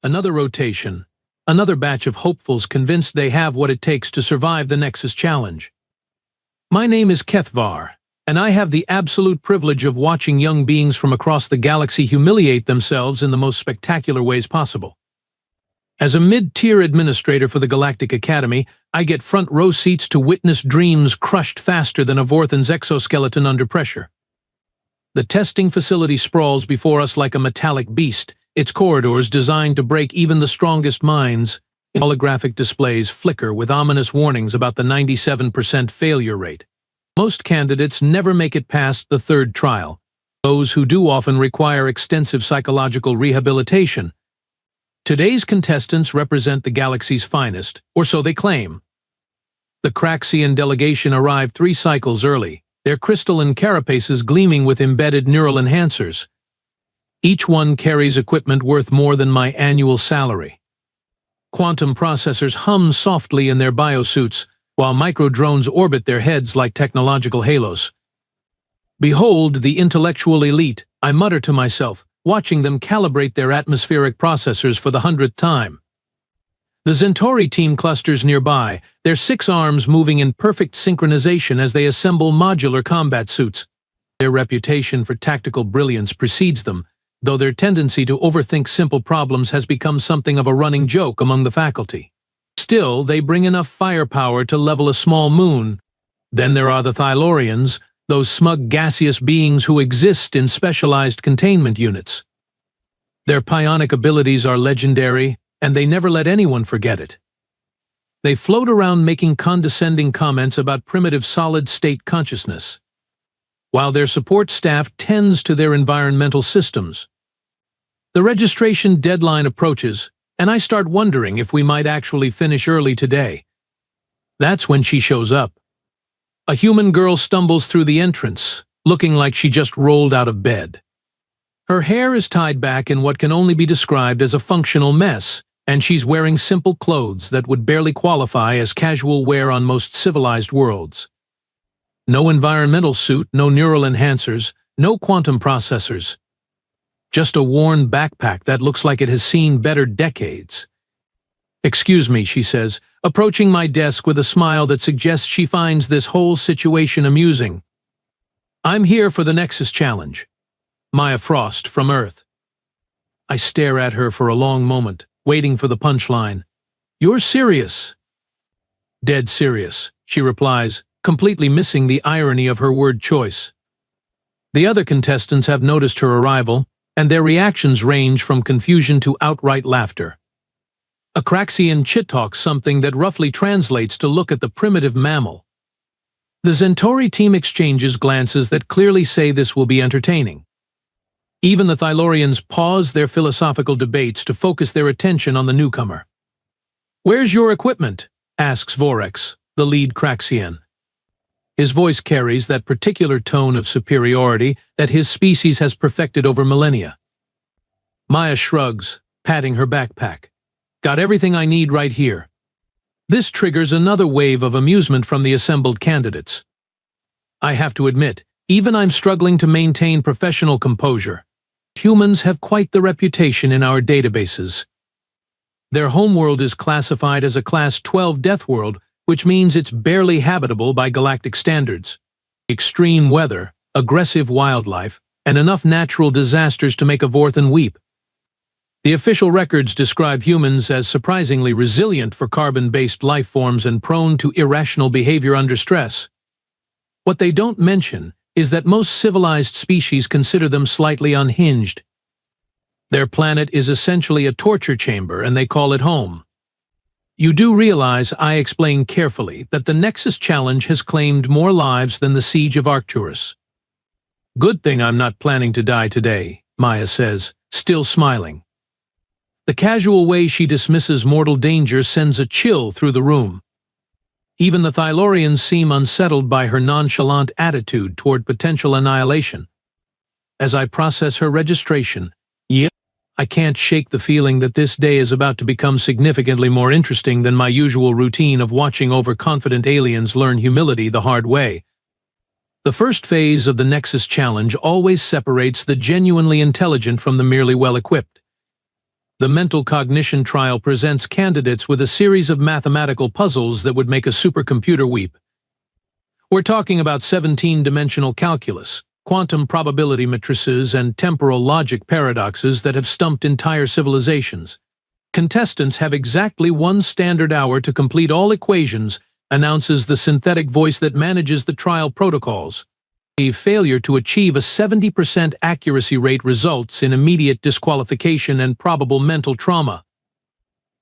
Another rotation. Another batch of hopefuls convinced they have what it takes to survive the Nexus Challenge. My name is Kethvar, and I have the absolute privilege of watching young beings from across the galaxy humiliate themselves in the most spectacular ways possible. As a mid-tier administrator for the Galactic Academy, I get front-row seats to witness dreams crushed faster than a Vorthan's exoskeleton under pressure. The testing facility sprawls before us like a metallic beast, its corridors designed to break even the strongest minds. Holographic displays flicker with ominous warnings about the 97% failure rate. Most candidates never make it past the third trial. Those who do often require extensive psychological rehabilitation. Today's contestants represent the galaxy's finest, or so they claim. The Craxian delegation arrived 3 cycles early, their crystalline carapaces gleaming with embedded neural enhancers. Each one carries equipment worth more than my annual salary. Quantum processors hum softly in their biosuits, while micro-drones orbit their heads like technological halos. Behold the intellectual elite, I mutter to myself, watching them calibrate their atmospheric processors for the 100th time. The Centauri team clusters nearby, their 6 arms moving in perfect synchronization as they assemble modular combat suits. Their reputation for tactical brilliance precedes them, though their tendency to overthink simple problems has become something of a running joke among the faculty. Still, they bring enough firepower to level a small moon. Then there are the Thylorians, those smug gaseous beings who exist in specialized containment units. Their psionic abilities are legendary, and they never let anyone forget it. They float around making condescending comments about primitive solid-state consciousness, while their support staff tends to their environmental systems. The registration deadline approaches, and I start wondering if we might actually finish early today. That's when she shows up. A human girl stumbles through the entrance, looking like she just rolled out of bed. Her hair is tied back in what can only be described as a functional mess, and she's wearing simple clothes that would barely qualify as casual wear on most civilized worlds. No environmental suit, no neural enhancers, no quantum processors. Just a worn backpack that looks like it has seen better decades. "Excuse me," she says, approaching my desk with a smile that suggests she finds this whole situation amusing. "I'm here for the Nexus Challenge. Maya Frost from Earth." I stare at her for a long moment, waiting for the punchline. "You're serious?" "Dead serious," she replies, completely missing the irony of her word choice. The other contestants have noticed her arrival, and their reactions range from confusion to outright laughter. A Craxian chit-talks something that roughly translates to "look at the primitive mammal." The Centauri team exchanges glances that clearly say this will be entertaining. Even the Thylorians pause their philosophical debates to focus their attention on the newcomer. "Where's your equipment?" asks Vorex, the lead Craxian. His voice carries that particular tone of superiority that his species has perfected over millennia. Maya shrugs, patting her backpack. "Got everything I need right here." This triggers another wave of amusement from the assembled candidates. I have to admit, even I'm struggling to maintain professional composure. Humans have quite the reputation in our databases. Their homeworld is classified as a Class 12 Deathworld, which means it's barely habitable by galactic standards. Extreme weather, aggressive wildlife, and enough natural disasters to make a Vorthan weep. The official records describe humans as surprisingly resilient for carbon-based life forms and prone to irrational behavior under stress. What they don't mention is that most civilized species consider them slightly unhinged. Their planet is essentially a torture chamber, and they call it home. You do realize, I explain carefully, that the Nexus Challenge has claimed more lives than the Siege of Arcturus. "Good thing I'm not planning to die today," Maya says, still smiling. The casual way she dismisses mortal danger sends a chill through the room. Even the Thylorians seem unsettled by her nonchalant attitude toward potential annihilation. As I process her registration, I can't shake the feeling that this day is about to become significantly more interesting than my usual routine of watching overconfident aliens learn humility the hard way. The first phase of the Nexus Challenge always separates the genuinely intelligent from the merely well-equipped. The mental cognition trial presents candidates with a series of mathematical puzzles that would make a supercomputer weep. We're talking about 17-dimensional calculus, quantum probability matrices, and temporal logic paradoxes that have stumped entire civilizations. Contestants have exactly 1 standard hour to complete all equations, announces the synthetic voice that manages the trial protocols. A failure to achieve a 70% accuracy rate results in immediate disqualification and probable mental trauma.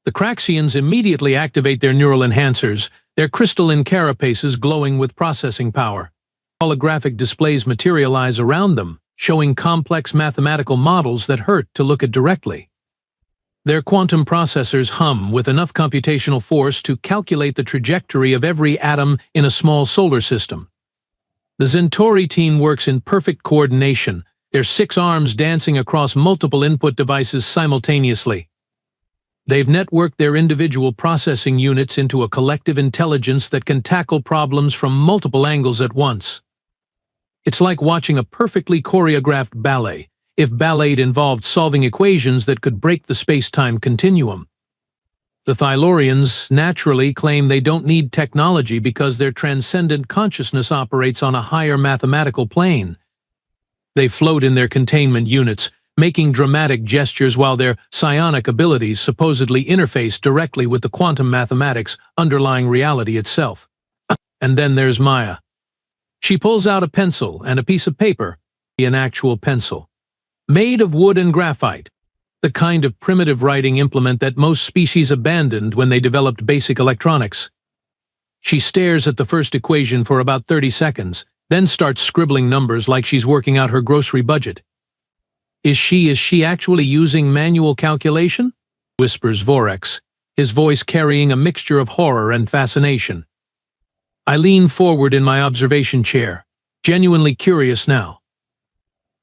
The Craxians immediately activate their neural enhancers, their crystalline carapaces glowing with processing power. Holographic displays materialize around them, showing complex mathematical models that hurt to look at directly. Their quantum processors hum with enough computational force to calculate the trajectory of every atom in a small solar system. The Centauri team works in perfect coordination, their 6 arms dancing across multiple input devices simultaneously. They've networked their individual processing units into a collective intelligence that can tackle problems from multiple angles at once. It's like watching a perfectly choreographed ballet, if ballet involved solving equations that could break the space-time continuum. The Thylaurians naturally claim they don't need technology because their transcendent consciousness operates on a higher mathematical plane. They float in their containment units, making dramatic gestures while their psionic abilities supposedly interface directly with the quantum mathematics underlying reality itself. And then there's Maya. She pulls out a pencil and a piece of paper, an actual pencil, made of wood and graphite. The kind of primitive writing implement that most species abandoned when they developed basic electronics. She stares at the first equation for about 30 seconds, then starts scribbling numbers like she's working out her grocery budget. Is she actually using manual calculation? Whispers Vorex, his voice carrying a mixture of horror and fascination. I lean forward in my observation chair, genuinely curious now.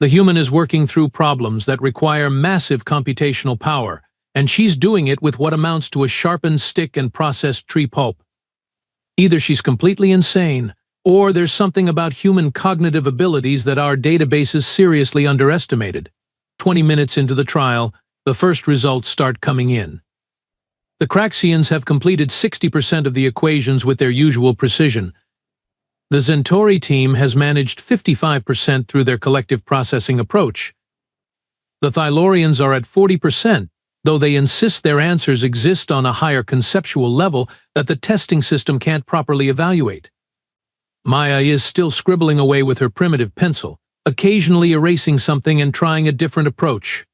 The human is working through problems that require massive computational power, and she's doing it with what amounts to a sharpened stick and processed tree pulp. Either she's completely insane, or there's something about human cognitive abilities that our databases seriously underestimated. 20 minutes into the trial, the first results start coming in. The Craxians have completed 60% of the equations with their usual precision. The Centauri team has managed 55% through their collective processing approach. The Thylaurians are at 40%, though they insist their answers exist on a higher conceptual level that the testing system can't properly evaluate. Maya is still scribbling away with her primitive pencil, occasionally erasing something and trying a different approach.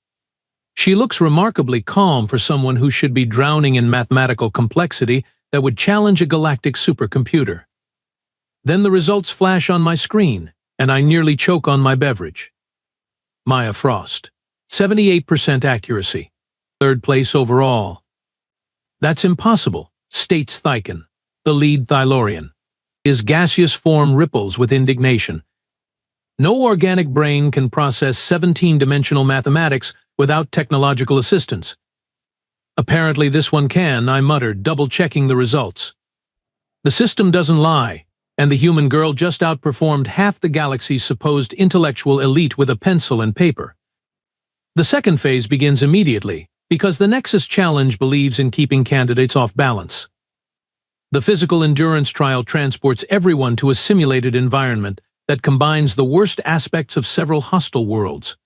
She looks remarkably calm for someone who should be drowning in mathematical complexity that would challenge a galactic supercomputer. Then the results flash on my screen, and I nearly choke on my beverage. Maya Frost, 78% accuracy, 3rd place overall. That's impossible, states Thyken, the lead Thylaurian. His gaseous form ripples with indignation. No organic brain can process 17-dimensional mathematics without technological assistance. Apparently this one can, I muttered, double-checking the results. The system doesn't lie, and the human girl just outperformed half the galaxy's supposed intellectual elite with a pencil and paper. The second phase begins immediately, because the Nexus Challenge believes in keeping candidates off balance. The physical endurance trial transports everyone to a simulated environment that combines the worst aspects of several hostile worlds.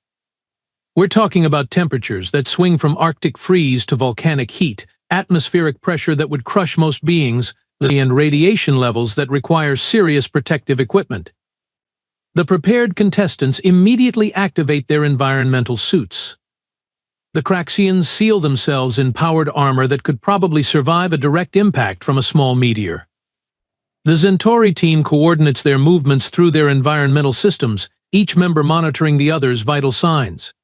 We're talking about temperatures that swing from Arctic freeze to volcanic heat, atmospheric pressure that would crush most beings, and radiation levels that require serious protective equipment. The prepared contestants immediately activate their environmental suits. The Craxians seal themselves in powered armor that could probably survive a direct impact from a small meteor. The Centauri team coordinates their movements through their environmental systems, each member monitoring the other's vital signs.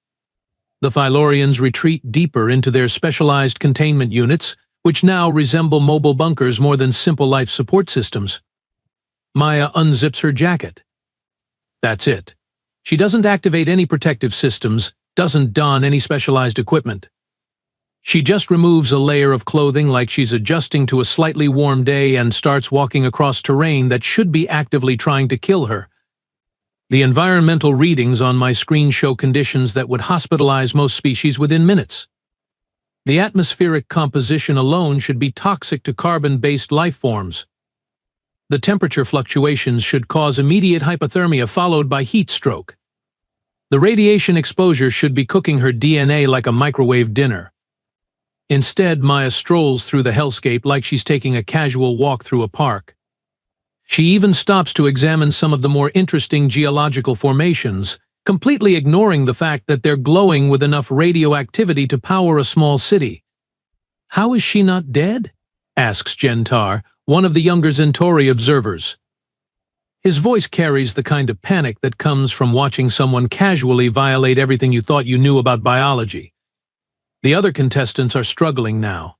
The Thylaurians retreat deeper into their specialized containment units, which now resemble mobile bunkers more than simple life support systems. Maya unzips her jacket. That's it. She doesn't activate any protective systems, doesn't don any specialized equipment. She just removes a layer of clothing like she's adjusting to a slightly warm day and starts walking across terrain that should be actively trying to kill her. The environmental readings on my screen show conditions that would hospitalize most species within minutes. The atmospheric composition alone should be toxic to carbon-based life forms. The temperature fluctuations should cause immediate hypothermia followed by heat stroke. The radiation exposure should be cooking her DNA like a microwave dinner. Instead, Maya strolls through the hellscape like she's taking a casual walk through a park. She even stops to examine some of the more interesting geological formations, completely ignoring the fact that they're glowing with enough radioactivity to power a small city. "How is she not dead?" asks Gentar, one of the younger Centauri observers. His voice carries the kind of panic that comes from watching someone casually violate everything you thought you knew about biology. The other contestants are struggling now.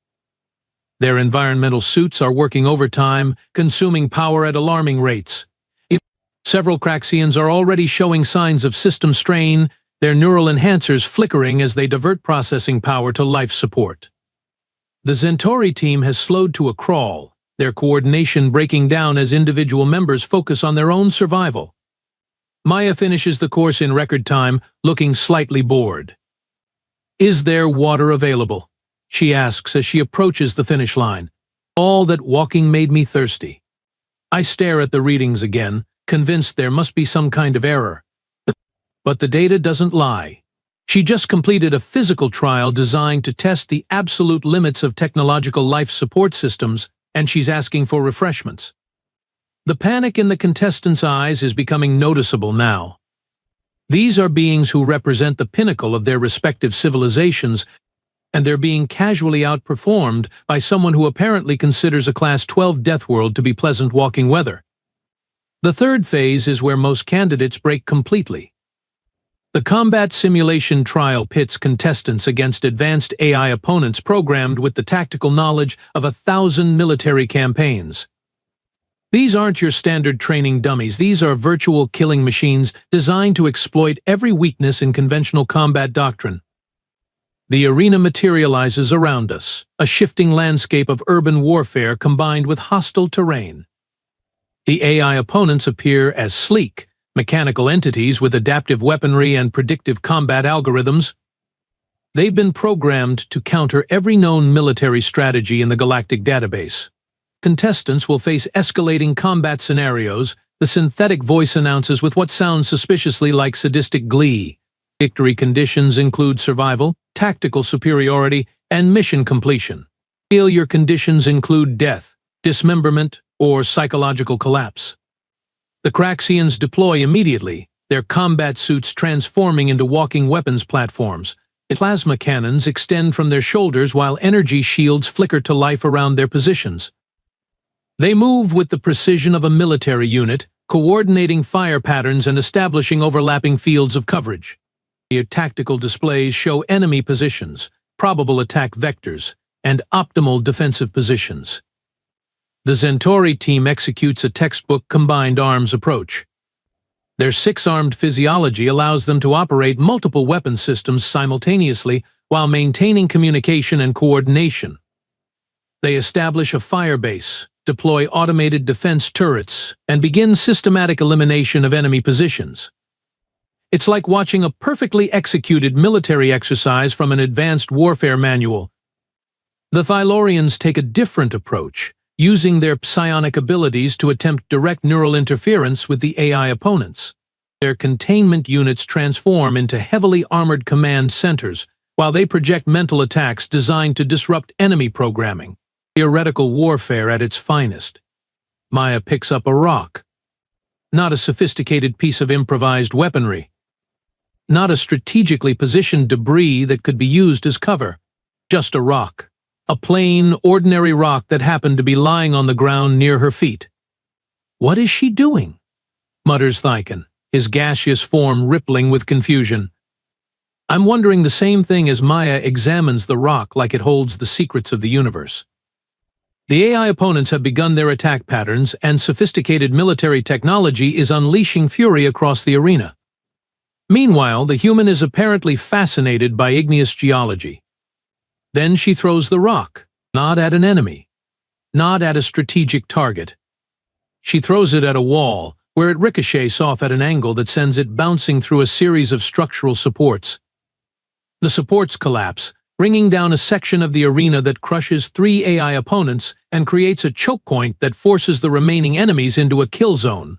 Their environmental suits are working overtime, consuming power at alarming rates. Several Craxians are already showing signs of system strain, their neural enhancers flickering as they divert processing power to life support. The Centauri team has slowed to a crawl, their coordination breaking down as individual members focus on their own survival. Maya finishes the course in record time, looking slightly bored. "Is there water available?" she asks as she approaches the finish line. "All that walking made me thirsty." I stare at the readings again, convinced there must be some kind of error. But the data doesn't lie. She just completed a physical trial designed to test the absolute limits of technological life support systems, and she's asking for refreshments. The panic in the contestants' eyes is becoming noticeable now. These are beings who represent the pinnacle of their respective civilizations, and they're being casually outperformed by someone who apparently considers a Class 12 Deathworld to be pleasant walking weather. The third phase is where most candidates break completely. The combat simulation trial pits contestants against advanced AI opponents programmed with the tactical knowledge of 1,000 military campaigns. These aren't your standard training dummies, these are virtual killing machines designed to exploit every weakness in conventional combat doctrine. The arena materializes around us, a shifting landscape of urban warfare combined with hostile terrain. The AI opponents appear as sleek, mechanical entities with adaptive weaponry and predictive combat algorithms. They've been programmed to counter every known military strategy in the galactic database. Contestants will face escalating combat scenarios, the synthetic voice announces with what sounds suspiciously like sadistic glee. Victory conditions include survival, tactical superiority, and mission completion. Failure conditions include death, dismemberment, or psychological collapse. The Craxians deploy immediately, their combat suits transforming into walking weapons platforms. Plasma cannons extend from their shoulders while energy shields flicker to life around their positions. They move with the precision of a military unit, coordinating fire patterns and establishing overlapping fields of coverage. Their tactical displays show enemy positions, probable attack vectors, and optimal defensive positions. The Centauri team executes a textbook combined arms approach. Their six-armed physiology allows them to operate multiple weapon systems simultaneously while maintaining communication and coordination. They establish a fire base, deploy automated defense turrets, and begin systematic elimination of enemy positions. It's like watching a perfectly executed military exercise from an advanced warfare manual. The Thylorians take a different approach, using their psionic abilities to attempt direct neural interference with the AI opponents. Their containment units transform into heavily armored command centers, while they project mental attacks designed to disrupt enemy programming. Theoretical warfare at its finest. Maya picks up a rock. Not a sophisticated piece of improvised weaponry. Not a strategically positioned debris that could be used as cover. Just a rock. A plain, ordinary rock that happened to be lying on the ground near her feet. "What is she doing?" mutters Thyken, his gaseous form rippling with confusion. I'm wondering the same thing as Maya examines the rock like it holds the secrets of the universe. The AI opponents have begun their attack patterns, and sophisticated military technology is unleashing fury across the arena. Meanwhile, the human is apparently fascinated by igneous geology. Then she throws the rock, not at an enemy, not at a strategic target. She throws it at a wall, where it ricochets off at an angle that sends it bouncing through a series of structural supports. The supports collapse, bringing down a section of the arena that crushes 3 AI opponents and creates a choke point that forces the remaining enemies into a kill zone.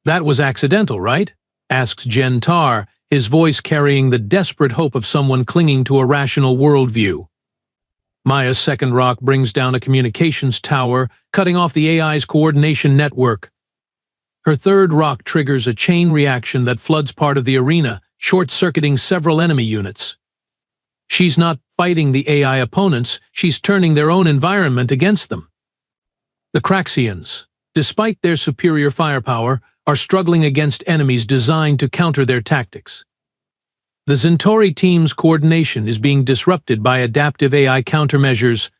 "That was accidental, right?" asks Gentar, his voice carrying the desperate hope of someone clinging to a rational worldview. Maya's second rock brings down a communications tower, cutting off the AI's coordination network. Her third rock triggers a chain reaction that floods part of the arena, short-circuiting several enemy units. She's not fighting the AI opponents, she's turning their own environment against them. The Craxians, despite their superior firepower, are struggling against enemies designed to counter their tactics. The Centauri team's coordination is being disrupted by adaptive AI countermeasures.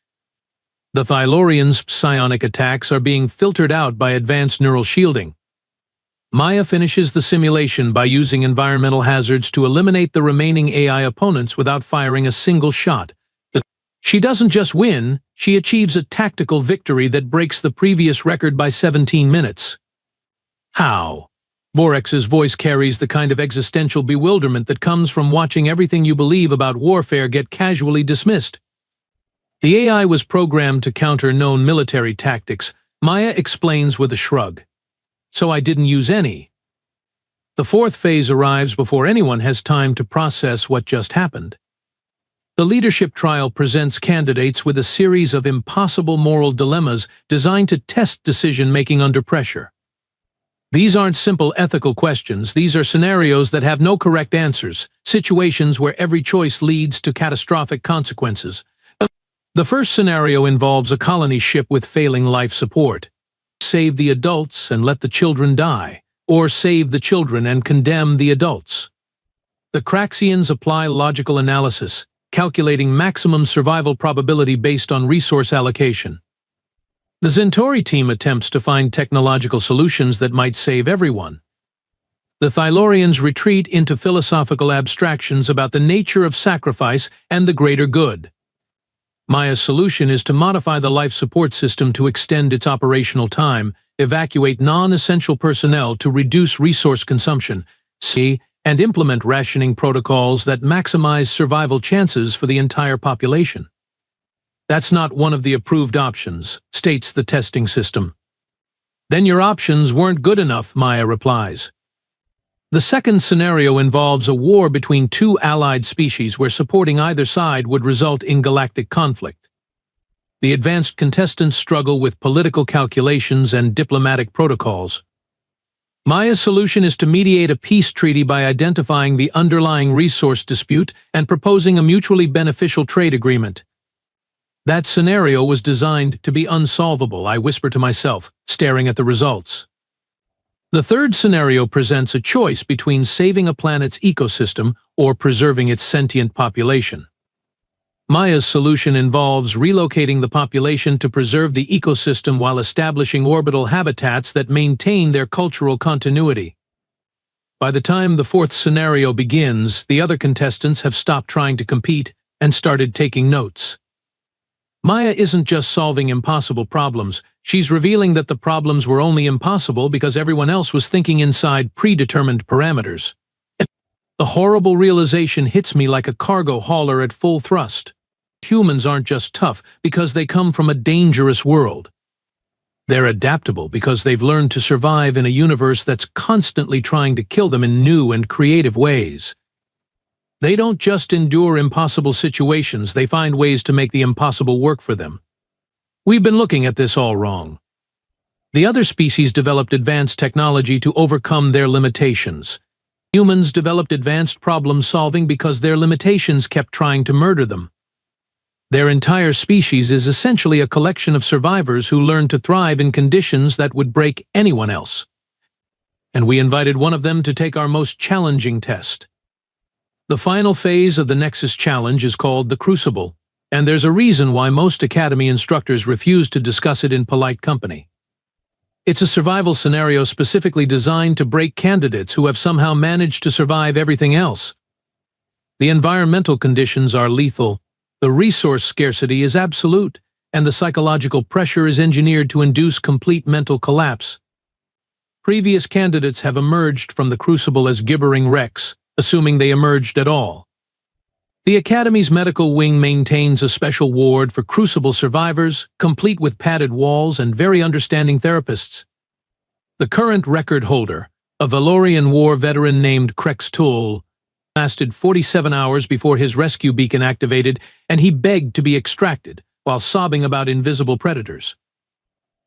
The Thylorians' psionic attacks are being filtered out by advanced neural shielding. Maya finishes the simulation by using environmental hazards to eliminate the remaining AI opponents without firing a single shot. She doesn't just win, she achieves a tactical victory that breaks the previous record by 17 minutes. How? Vorex's voice carries the kind of existential bewilderment that comes from watching everything you believe about warfare get casually dismissed. The AI was programmed to counter known military tactics, Maya explains with a shrug. So I didn't use any. The fourth phase arrives before anyone has time to process what just happened. The leadership trial presents candidates with a series of impossible moral dilemmas designed to test decision-making under pressure. These aren't simple ethical questions, these are scenarios that have no correct answers, situations where every choice leads to catastrophic consequences. The first scenario involves a colony ship with failing life support. Save the adults and let the children die, or save the children and condemn the adults. The Craxians apply logical analysis, calculating maximum survival probability based on resource allocation. The Centauri team attempts to find technological solutions that might save everyone. The Thylorians retreat into philosophical abstractions about the nature of sacrifice and the greater good. Maya's solution is to modify the life support system to extend its operational time, evacuate non-essential personnel to reduce resource consumption, and implement rationing protocols that maximize survival chances for the entire population. That's not one of the approved options, states the testing system. Then your options weren't good enough, Maya replies. The second scenario involves a war between 2 allied species where supporting either side would result in galactic conflict. The advanced contestants struggle with political calculations and diplomatic protocols. Maya's solution is to mediate a peace treaty by identifying the underlying resource dispute and proposing a mutually beneficial trade agreement. That scenario was designed to be unsolvable, I whisper to myself, staring at the results. The third scenario presents a choice between saving a planet's ecosystem or preserving its sentient population. Maya's solution involves relocating the population to preserve the ecosystem while establishing orbital habitats that maintain their cultural continuity. By the time the fourth scenario begins, the other contestants have stopped trying to compete and started taking notes. Maya isn't just solving impossible problems, she's revealing that the problems were only impossible because everyone else was thinking inside predetermined parameters. The horrible realization hits me like a cargo hauler at full thrust. Humans aren't just tough because they come from a dangerous world. They're adaptable because they've learned to survive in a universe that's constantly trying to kill them in new and creative ways. They don't just endure impossible situations, they find ways to make the impossible work for them. We've been looking at this all wrong. The other species developed advanced technology to overcome their limitations. Humans developed advanced problem-solving because their limitations kept trying to murder them. Their entire species is essentially a collection of survivors who learned to thrive in conditions that would break anyone else. And we invited one of them to take our most challenging test. The final phase of the Nexus Challenge is called the Crucible, and there's a reason why most Academy instructors refuse to discuss it in polite company. It's a survival scenario specifically designed to break candidates who have somehow managed to survive everything else. The environmental conditions are lethal, the resource scarcity is absolute, and the psychological pressure is engineered to induce complete mental collapse. Previous candidates have emerged from the Crucible as gibbering wrecks, assuming they emerged at all. The Academy's medical wing maintains a special ward for crucible survivors, complete with padded walls and very understanding therapists. The current record holder, a Valorian War veteran named Krex Tool, lasted 47 hours before his rescue beacon activated, and he begged to be extracted while sobbing about invisible predators.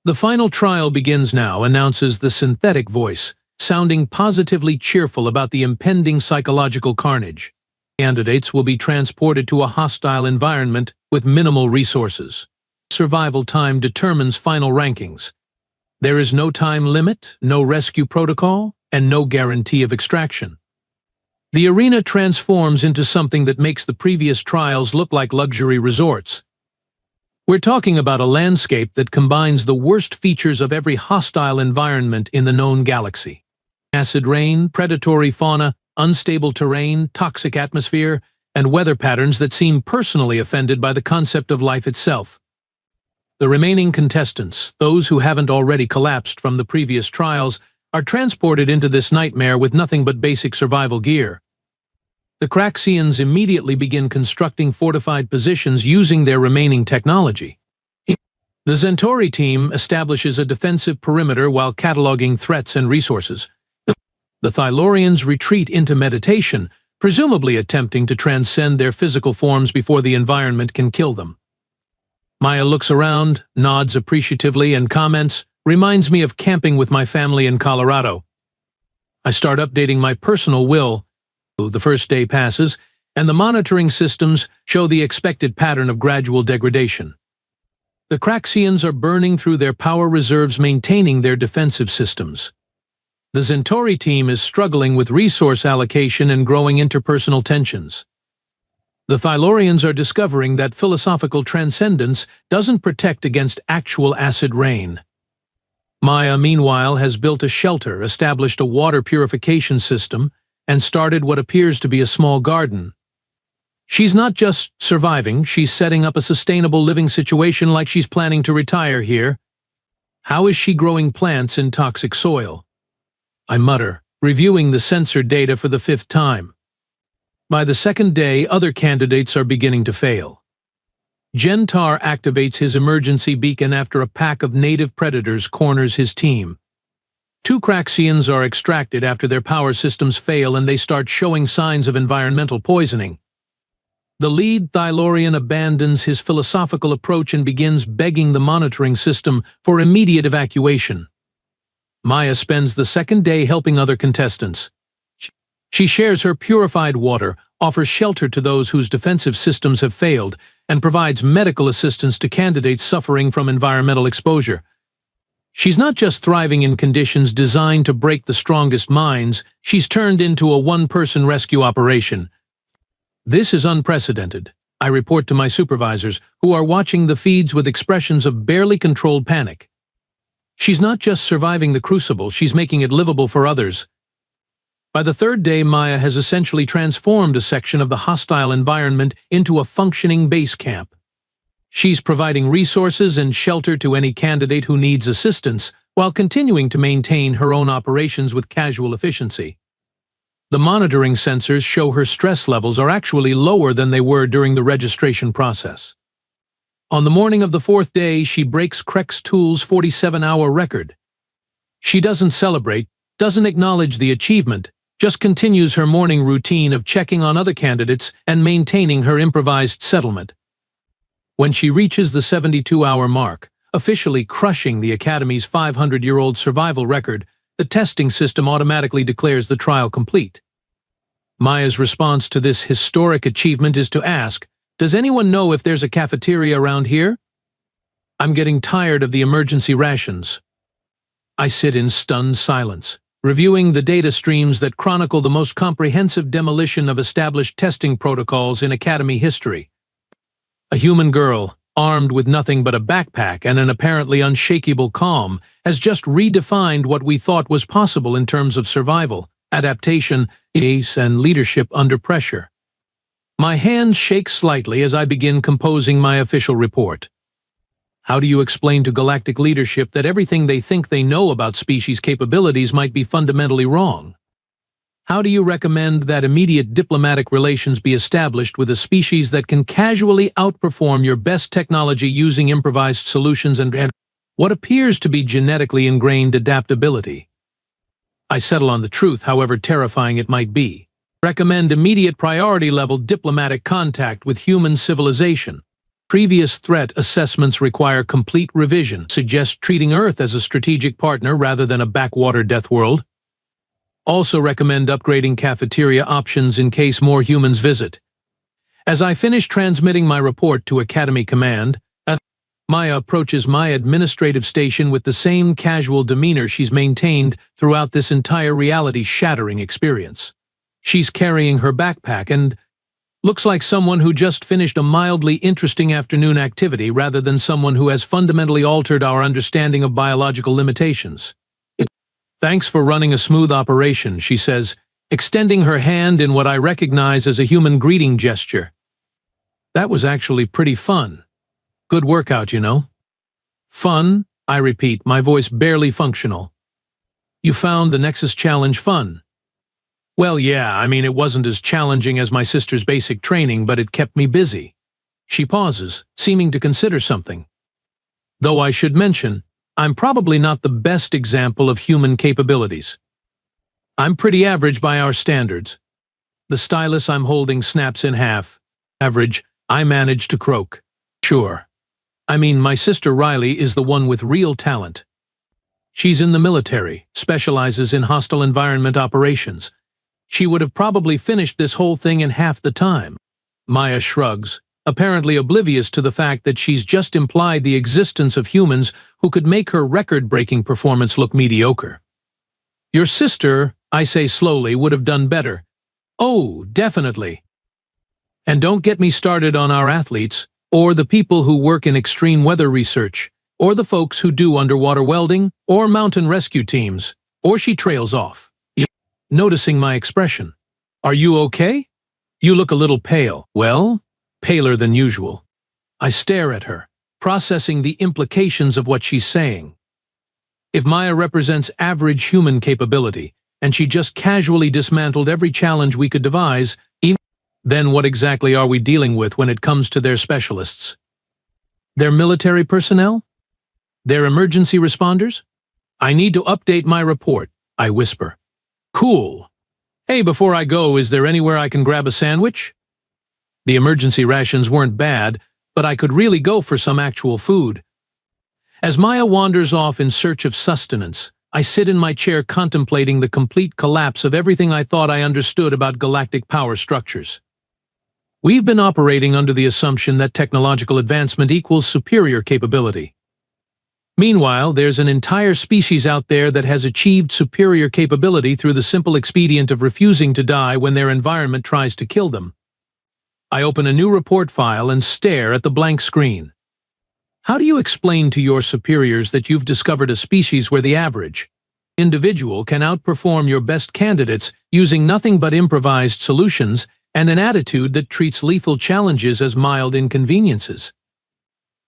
The final trial begins now, announces the synthetic voice, sounding positively cheerful about the impending psychological carnage. Candidates will be transported to a hostile environment with minimal resources. Survival time determines final rankings. There is no time limit, no rescue protocol, and no guarantee of extraction. The arena transforms into something that makes the previous trials look like luxury resorts. We're talking about a landscape that combines the worst features of every hostile environment in the known galaxy. Acid rain, predatory fauna, unstable terrain, toxic atmosphere, and weather patterns that seem personally offended by the concept of life itself. The remaining contestants, those who haven't already collapsed from the previous trials, are transported into this nightmare with nothing but basic survival gear. The Craxians immediately begin constructing fortified positions using their remaining technology. The Centauri team establishes a defensive perimeter while cataloging threats and resources. The Thylorians retreat into meditation, presumably attempting to transcend their physical forms before the environment can kill them. Maya looks around, nods appreciatively, and comments, "Reminds me of camping with my family in Colorado." I start updating my personal will. The first day passes, and the monitoring systems show the expected pattern of gradual degradation. The Craxians are burning through their power reserves, maintaining their defensive systems. The Centauri team is struggling with resource allocation and growing interpersonal tensions. The Thylorians are discovering that philosophical transcendence doesn't protect against actual acid rain. Maya, meanwhile, has built a shelter, established a water purification system, and started what appears to be a small garden. She's not just surviving, she's setting up a sustainable living situation like she's planning to retire here. How is she growing plants in toxic soil? I mutter, reviewing the sensor data for the 5th time. By the 2nd day, other candidates are beginning to fail. Gentar activates his emergency beacon after a pack of native predators corners his team. 2 Craxians are extracted after their power systems fail and they start showing signs of environmental poisoning. The lead Thylorian abandons his philosophical approach and begins begging the monitoring system for immediate evacuation. Maya spends the 2nd day helping other contestants. She shares her purified water, offers shelter to those whose defensive systems have failed, and provides medical assistance to candidates suffering from environmental exposure. She's not just thriving in conditions designed to break the strongest minds, she's turned into a one-person rescue operation. This is unprecedented, I report to my supervisors, who are watching the feeds with expressions of barely controlled panic. She's not just surviving the crucible, she's making it livable for others. By the 3rd day, Maya has essentially transformed a section of the hostile environment into a functioning base camp. She's providing resources and shelter to any candidate who needs assistance, while continuing to maintain her own operations with casual efficiency. The monitoring sensors show her stress levels are actually lower than they were during the registration process. On the morning of the 4th day, she breaks Krex Tool's 47-hour record. She doesn't celebrate, doesn't acknowledge the achievement, just continues her morning routine of checking on other candidates and maintaining her improvised settlement. When she reaches the 72-hour mark, officially crushing the Academy's 500-year-old survival record, the testing system automatically declares the trial complete. Maya's response to this historic achievement is to ask, "Does anyone know if there's a cafeteria around here? I'm getting tired of the emergency rations." I sit in stunned silence, reviewing the data streams that chronicle the most comprehensive demolition of established testing protocols in Academy history. A human girl, armed with nothing but a backpack and an apparently unshakable calm, has just redefined what we thought was possible in terms of survival, adaptation, pace, and leadership under pressure. My hands shake slightly as I begin composing my official report. How do you explain to galactic leadership that everything they think they know about species capabilities might be fundamentally wrong? How do you recommend that immediate diplomatic relations be established with a species that can casually outperform your best technology using improvised solutions and what appears to be genetically ingrained adaptability? I settle on the truth, however terrifying it might be. Recommend immediate priority-level diplomatic contact with human civilization. Previous threat assessments require complete revision. Suggest treating Earth as a strategic partner rather than a backwater death world. Also recommend upgrading cafeteria options in case more humans visit. As I finish transmitting my report to Academy Command, Maya approaches my administrative station with the same casual demeanor she's maintained throughout this entire reality-shattering experience. She's carrying her backpack and looks like someone who just finished a mildly interesting afternoon activity rather than someone who has fundamentally altered our understanding of biological limitations. "Thanks for running a smooth operation," she says, extending her hand in what I recognize as a human greeting gesture. "That was actually pretty fun. Good workout, you know." "Fun?" I repeat, my voice barely functional. "You found the Nexus Challenge fun?" "Well, yeah, I mean, it wasn't as challenging as my sister's basic training, but it kept me busy." She pauses, seeming to consider something. "Though I should mention, I'm probably not the best example of human capabilities. I'm pretty average by our standards." The stylus I'm holding snaps in half. "Average," I manage to croak. "Sure. I mean, my sister Riley is the one with real talent. She's in the military, specializes in hostile environment operations. She would have probably finished this whole thing in half the time." Maya shrugs, apparently oblivious to the fact that she's just implied the existence of humans who could make her record-breaking performance look mediocre. "Your sister," I say slowly, "would have done better." "Oh, definitely. And don't get me started on our athletes, or the people who work in extreme weather research, or the folks who do underwater welding, or mountain rescue teams," or she trails off. Noticing my expression. "Are you okay? You look a little pale." "Well, paler than usual." I stare at her, processing the implications of what she's saying. If Maya represents average human capability, and she just casually dismantled every challenge we could devise, then what exactly are we dealing with when it comes to their specialists? Their military personnel? Their emergency responders? "I need to update my report," I whisper. "Cool. Hey, before I go, is there anywhere I can grab a sandwich?" The emergency rations weren't bad, but I could really go for some actual food. As Maya wanders off in search of sustenance, I sit in my chair contemplating the complete collapse of everything I thought I understood about galactic power structures. We've been operating under the assumption that technological advancement equals superior capability. Meanwhile, there's an entire species out there that has achieved superior capability through the simple expedient of refusing to die when their environment tries to kill them. I open a new report file and stare at the blank screen. How do you explain to your superiors that you've discovered a species where the average individual can outperform your best candidates using nothing but improvised solutions and an attitude that treats lethal challenges as mild inconveniences?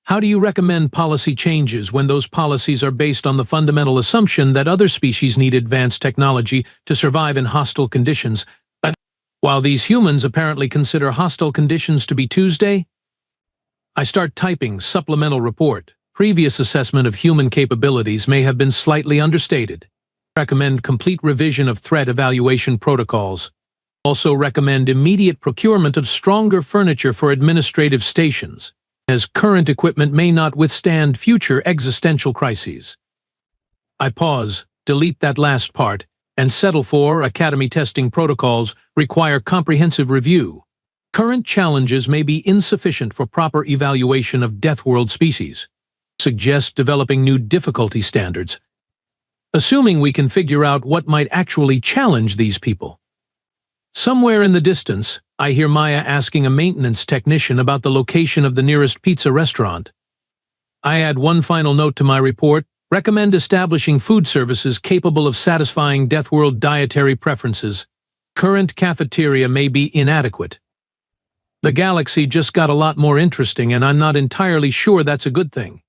How do you recommend policy changes when those policies are based on the fundamental assumption that other species need advanced technology to survive in hostile conditions, while these humans apparently consider hostile conditions to be Tuesday? I start typing supplemental report. Previous assessment of human capabilities may have been slightly understated. Recommend complete revision of threat evaluation protocols. Also recommend immediate procurement of stronger furniture for administrative stations, as current equipment may not withstand future existential crises. I pause, delete that last part, and settle for Academy testing protocols require comprehensive review. Current challenges may be insufficient for proper evaluation of Deathworld species. Suggest developing new difficulty standards, assuming we can figure out what might actually challenge these people. Somewhere in the distance, I hear Maya asking a maintenance technician about the location of the nearest pizza restaurant. I add one final note to my report. Recommend establishing food services capable of satisfying Deathworld dietary preferences. Current cafeteria may be inadequate. The galaxy just got a lot more interesting, and I'm not entirely sure that's a good thing.